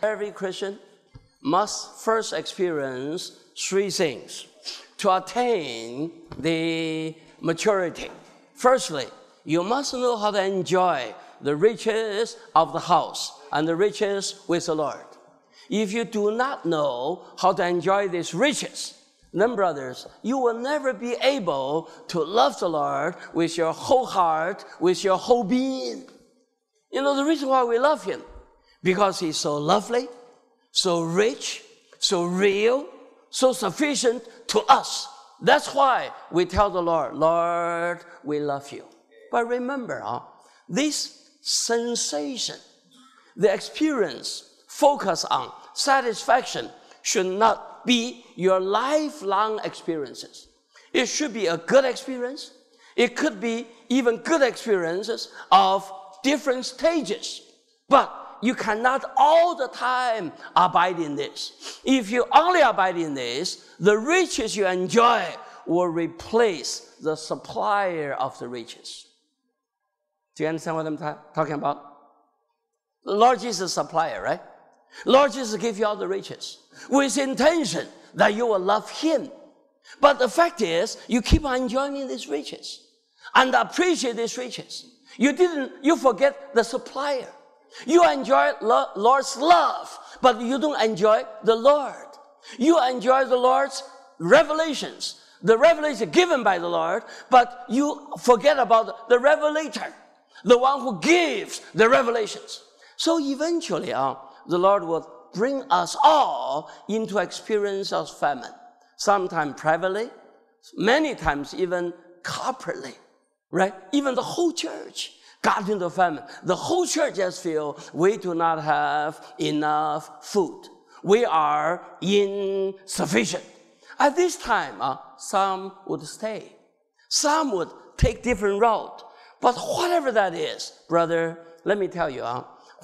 Every Christian must first experience three things to attain the maturity. Firstly, you must know how to enjoy the riches of the house and the riches with the Lord. If you do not know how to enjoy these riches, then, brothers, you will never be able to love the Lord with your whole heart, with your whole being. You know the reason why we love Him? Because He's so lovely, so rich, so real, so sufficient to us. That's why we tell the Lord, Lord, we love you. But remember, this sensation, the experience, focus on satisfaction should not be your lifelong experiences. It should be a good experience. It could be even good experiences of different stages. But you cannot all the time abide in this. If you only abide in this, the riches you enjoy will replace the supplier of the riches. Do you understand what I'm talking about? The Lord Jesus is a supplier, right? Lord Jesus gives you all the riches with intention that you will love Him. But the fact is, you keep on enjoying these riches and appreciate these riches. You forget the supplier. You enjoy Lord's love, but you don't enjoy the Lord. You enjoy the Lord's revelations, the revelation given by the Lord, but you forget about the revelator, the one who gives the revelations. So eventually, the Lord will bring us all into experience of famine, sometimes privately, many times even corporately, right? Even the whole church got into famine. The whole church just feel we do not have enough food. We are insufficient. At this time, some would stay. Some would take different route. But whatever that is, brother, let me tell you,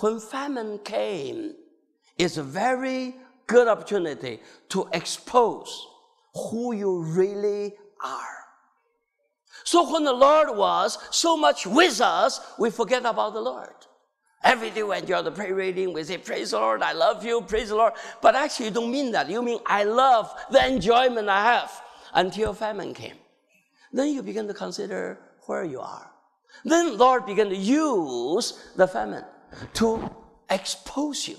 when famine came, it's a very good opportunity to expose who you really are. So when the Lord was so much with us, we forget about the Lord. Every day we enjoy the prayer reading, we say, praise the Lord, I love you, praise the Lord. But actually you don't mean that. You mean, I love the enjoyment I have until famine came. Then you begin to consider where you are. Then Lord began to use the famine to expose you,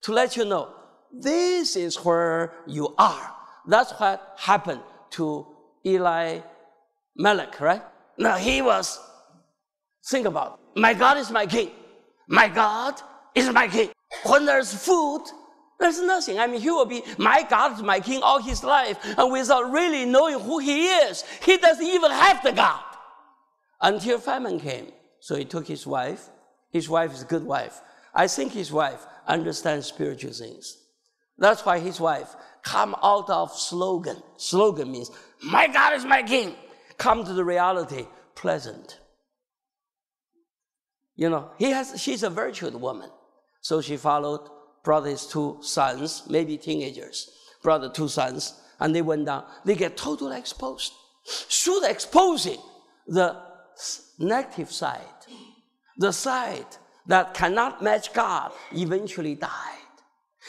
to let you know, this is where you are. That's what happened to Elimelech, right? Now he was, think about it. My God is my king. My God is my king. When there's food, there's nothing. I mean, he will be, my God is my king all his life. And without really knowing who he is, he doesn't even have the God. Until famine came. So he took his wife. His wife is a good wife. I think his wife understands spiritual things. That's why his wife come out of slogan. Slogan means, my God is my king. Come to the reality, pleasant. You know, she's a virtuous woman. So she followed, brought his two sons, maybe teenagers, brought the two sons, and they went down. They get totally exposed. Through the exposing, the negative side, the side that cannot match God, eventually died.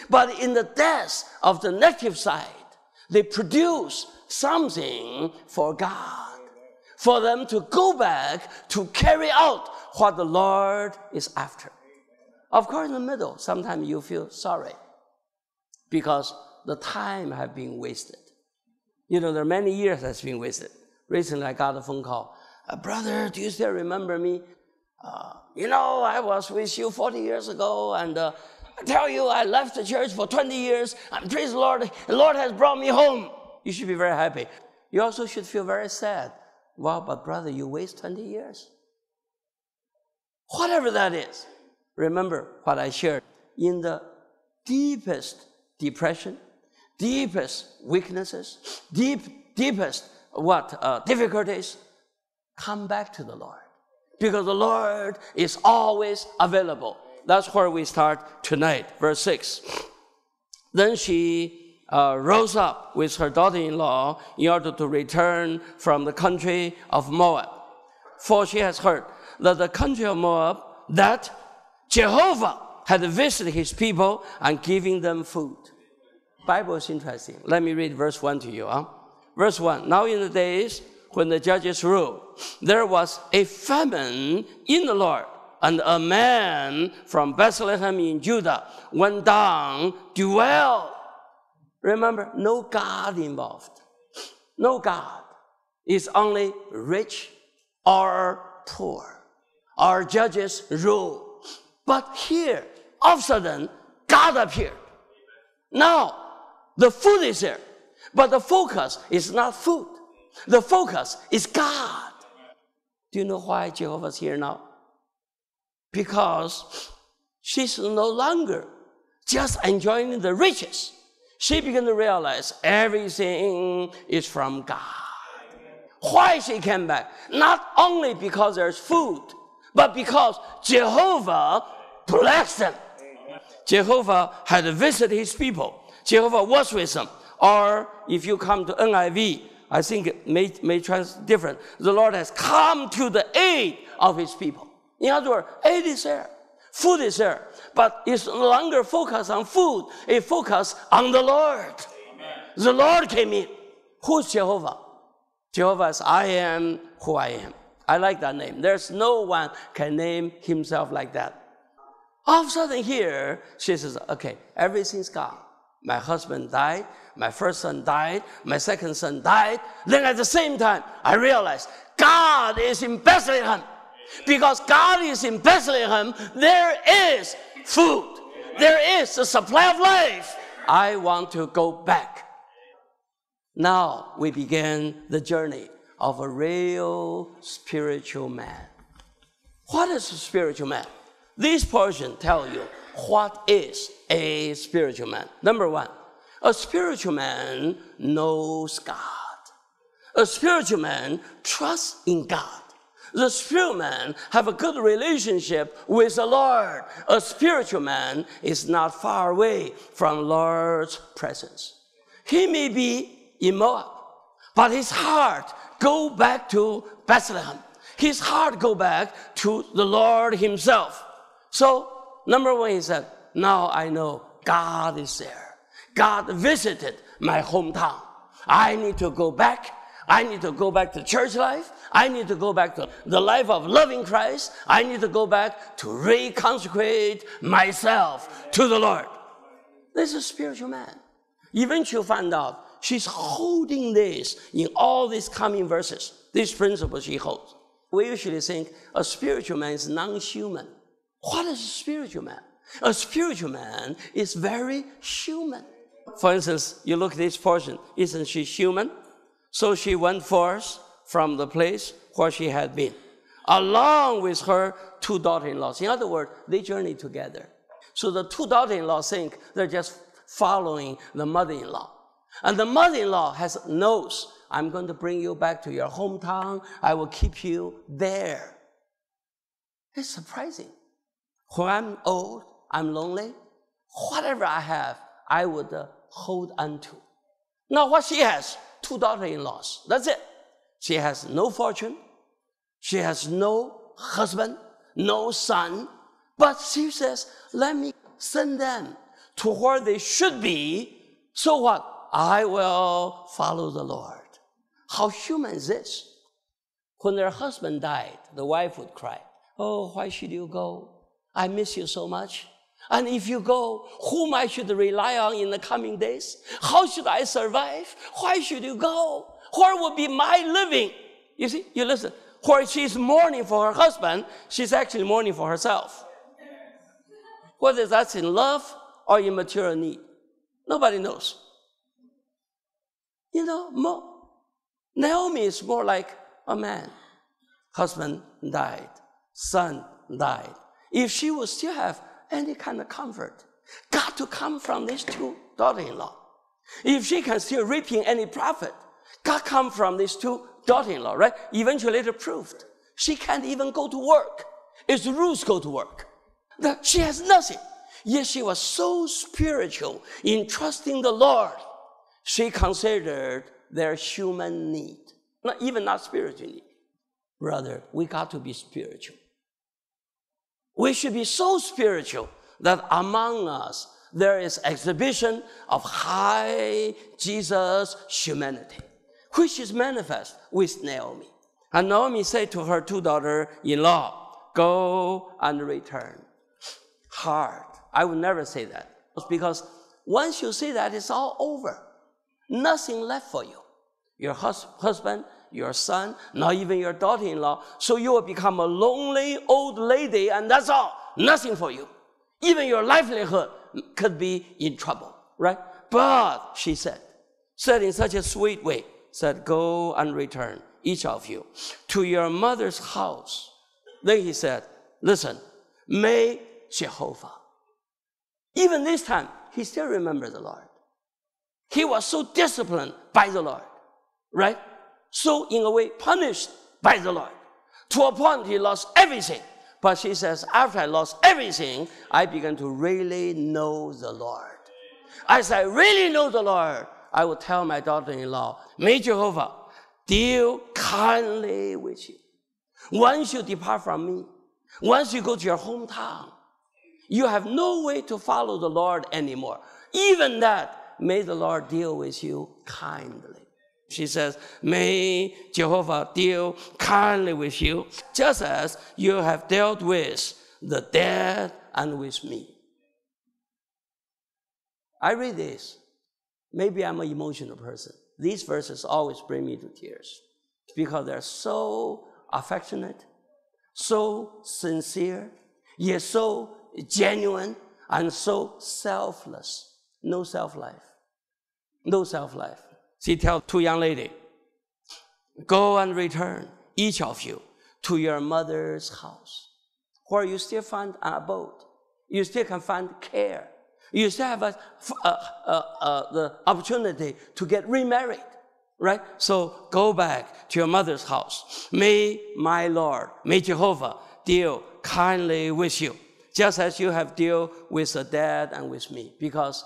But in the death of the negative side, they produce something for God, for them to go back to carry out what the Lord is after. Of course, in the middle, sometimes you feel sorry because the time has been wasted. You know, there are many years that's been wasted. Recently, I got a phone call. Brother, do you still remember me? You know, I was with you 40 years ago, and I tell you, I left the church for 20 years, and praise the Lord has brought me home. You should be very happy. You also should feel very sad. Wow, but brother, you waste 20 years. Whatever that is, remember what I shared. In the deepest depression, deepest weaknesses, deepest difficulties, come back to the Lord. Because the Lord is always available. That's where we start tonight. Verse 6. Then she rose up with her daughter-in-law in order to return from the country of Moab. For she has heard that the country of Moab, that Jehovah had visited his people and giving them food. Bible is interesting. Let me read verse 1 to you. Verse 1, now in the days when the judges ruled, there was a famine in the Lord, and a man from Bethlehem in Judah went down, dwell. Remember, no God involved. No God. It's only rich or poor. Our judges rule. But here, all of a sudden, God appeared. Now, the food is there. But the focus is not food. The focus is God. Do you know why Jehovah's here now? Because she's no longer just enjoying the riches. She began to realize everything is from God. Why she came back? Not only because there's food, but because Jehovah blessed them. Jehovah had visited his people. Jehovah was with them. Or if you come to NIV, I think it may translate different. The Lord has come to the aid of his people. In other words, aid is there. Food is there. But it's no longer focused on food. It focused on the Lord. Amen. The Lord came in. Who's Jehovah? Jehovah is I am who I am. I like that name. There's no one can name himself like that. All of a sudden here, she says, okay, everything's gone. My husband died. My first son died. My second son died. Then at the same time, I realized God is in Bethlehem. Because God is in Bethlehem, there is food. There is a supply of life. I want to go back. Now we begin the journey of a real spiritual man. What is a spiritual man? This portion tells you what is a spiritual man. Number one, a spiritual man knows God. A spiritual man trusts in God. The spiritual man have a good relationship with the Lord. A spiritual man is not far away from Lord's presence. He may be in Moab, but his heart go back to Bethlehem. His heart go back to the Lord himself. So, number one, he said, now I know God is there. God visited my hometown. I need to go back. I need to go back to church life. I need to go back to the life of loving Christ. I need to go back to reconsecrate myself to the Lord. This is a spiritual man. Eventually find out she's holding this in all these coming verses. This principle she holds. We usually think a spiritual man is non-human. What is a spiritual man? A spiritual man is very human. For instance, you look at this portion. Isn't she human? So she went forth from the place where she had been, along with her two daughter-in-laws. In other words, they journeyed together. So the two daughters-in-law think they're just following the mother-in-law. And the mother-in-law knows, I'm going to bring you back to your hometown. I will keep you there. It's surprising. When I'm old, I'm lonely, whatever I have, I would hold on to. Now what she has? Two daughter-in-laws. That's it. She has no fortune. She has no husband, no son. But she says, let me send them to where they should be. So what? I will follow the Lord. How human is this? When their husband died, the wife would cry, oh, why should you go? I miss you so much. And if you go, whom I should rely on in the coming days? How should I survive? Why should you go? Where will be my living? You see, you listen. Where she's mourning for her husband, she's actually mourning for herself. Whether that's in love or in material need, nobody knows. You know, Naomi is more like a man. Husband died. Son died. If she would still have any kind of comfort, got to come from these two daughter-in-law. If she can still reaping any profit, got to come from these two daughter-in-law, right? Eventually later proved she can't even go to work. It's Ruth go to work. She has nothing. Yet she was so spiritual in trusting the Lord. She considered their human need, not spiritual need. Brother, we got to be spiritual. We should be so spiritual that among us there is exhibition of high Jesus humanity, which is manifest with Naomi. And Naomi said to her 2 daughters-in-law, go and return. Hard. I would never say that. Because once you say that, it's all over. Nothing left for you. Your husband, your son, not even your daughter-in-law. So you will become a lonely old lady, and that's all. Nothing for you. Even your livelihood could be in trouble, right? But, she said in such a sweet way, said, go and return, each of you, to your mother's house. Then he said, listen, may Jehovah. Even this time, he still remembered the Lord. He was so disciplined by the Lord, right? So, in a way, punished by the Lord. To a point, he lost everything. But she says, after I lost everything, I began to really know the Lord. As I really know the Lord, I will tell my daughter-in-law, may Jehovah deal kindly with you. Once you depart from me, once you go to your hometown, you have no way to follow the Lord anymore. Even that, may the Lord deal with you kindly. She says, may Jehovah deal kindly with you, just as you have dealt with the dead and with me. I read this. Maybe I'm an emotional person. These verses always bring me to tears because they're so affectionate, so sincere, yet so genuine, and so selfless. No self-life. No self-life. She tells 2 young ladies, go and return, each of you, to your mother's house, where you still find an abode. You still can find care. You still have the opportunity to get remarried, right? So go back to your mother's house. May my Lord, may Jehovah deal kindly with you, just as you have dealt with the dead and with me, because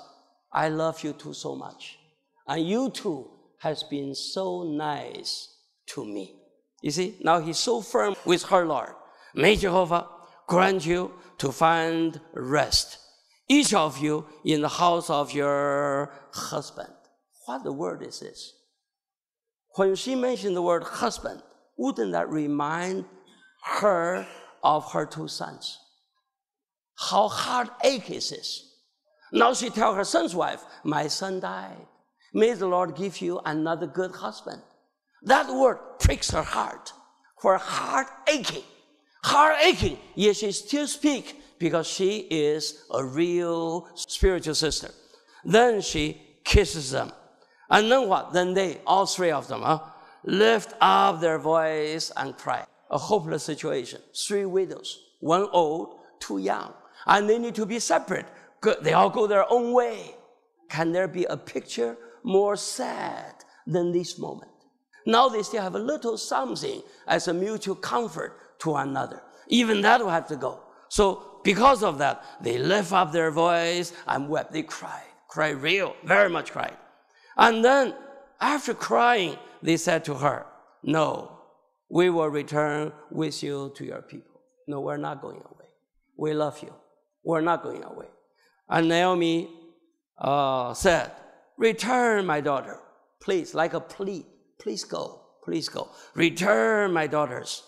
I love you too so much. And you too has been so nice to me. You see, now he's so firm with her Lord. May Jehovah grant you to find rest, each of you in the house of your husband. What the word is this? When she mentioned the word husband, wouldn't that remind her of her 2 sons? How heartache is this? Now she tells her son's wife, my son died. May the Lord give you another good husband. That word pricks her heart. For heart aching, yet she still speaks because she is a real spiritual sister. Then she kisses them. And then what? Then they, all 3 of them, lift up their voice and cry. A hopeless situation. 3 widows, 1 old, 2 young. And they need to be separate. They all go their own way. Can there be a picture more sad than this moment? Now they still have a little something as a mutual comfort to one another. Even that will have to go. So because of that, they lift up their voice and wept. They cried real, very much cried. And then after crying, they said to her, no, we will return with you to your people. No, we're not going away. We love you. We're not going away. And Naomi said, return, my daughter. Please, like a plea. Please go. Please go. Return, my daughters.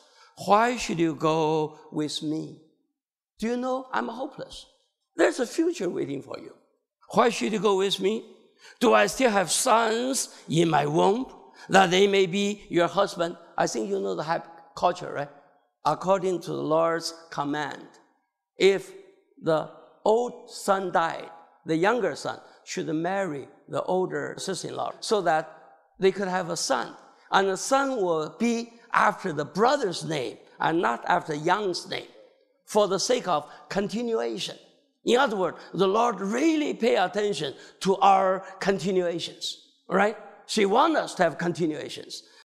Why should you go with me? Do you know I'm hopeless? There's a future waiting for you. Why should you go with me? Do I still have sons in my womb that they may be your husband? I think you know the culture, right? According to the Lord's command, if the old son died, the younger son should marry the older sister-in-law so that they could have a son. And the son will be after the brother's name and not after the young's name for the sake of continuation. In other words, the Lord really pay attention to our continuations, right? She wants us to have continuations.